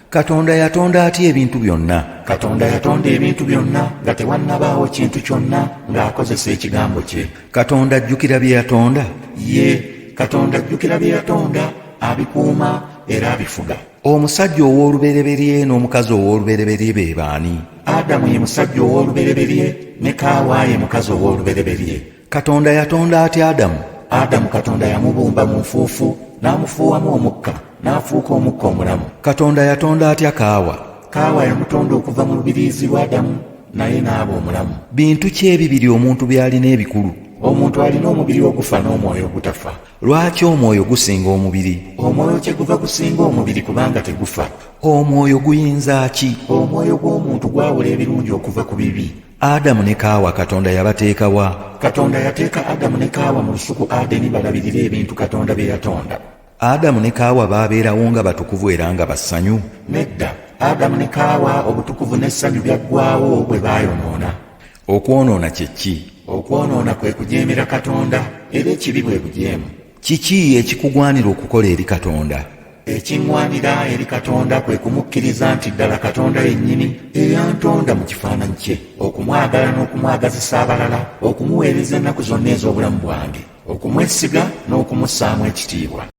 Katonda yatonda atya ebintu byonna? Katonda yatonda ebintu byonna nga tewannabaawo kintu kyonna ng'akozesa ekigambo kye. Katonda ajjukira bye yatonda? Katonda ajjukira bye yatonda, abikuuma era abifuga. Omusajja ow'olubereberye n'omukazi ow'olubereberye be baani? Adamu ye musajja ow'olubereberye ne Kaawa ye mukazi ow'olubereberye. Katonda yatonda atya Adamu? Adamu Katonda yamubumba mu nfuufu n'amufuuwamu omukka n'afuuka omukka omulamu. Katonda yatonda atya Kaawa? Kaawa yamutonda okuva mu lubiriizi lwa Adamu naye n'aba omulamu. Bintu ki ebibiri omuntu by'alina ebikulu? Omuntu alina omubiri ogufa n'omwoyo ogutafa. Lwaki omwoyo gusinga omubiri? Omwoyo kyeguva gusinga omubiri kubanga tegufa. Omwoyo guyinza ki? Omwoyo gw'omuntu gwawula ebirungi okuva ku bibi. Adamu ne Kaawa Katonda yabateeka wa? Katonda yateeka Adamu ne Kaawa mu lusuku Adeni balabirire ebintu Katonda bye yatonda. Adamu ne Kaawa baabeerawo nga batukuvu era nga bassanyu? Nedda, Adamu ne Kaawa obutukuvu n'essanyu byaggwaawo bwe baayonoona. Okwonoona kye ki? Okwonoona kwe kujeemera Katonda era ekibi bwe bujeemu. Kiki ekikugwanira okukola eri Katonda? Ekiŋŋwanira eri Katonda kwe kumukkiriza nti ddala Katonda yennyini eyantonda mu kifaananyi kye, okumwagala n'okumwagazisa abalala, okumuweereza ennaku zonna ez'obulamu bwange, okumwesiga n'okumussaamu ekitiibwa.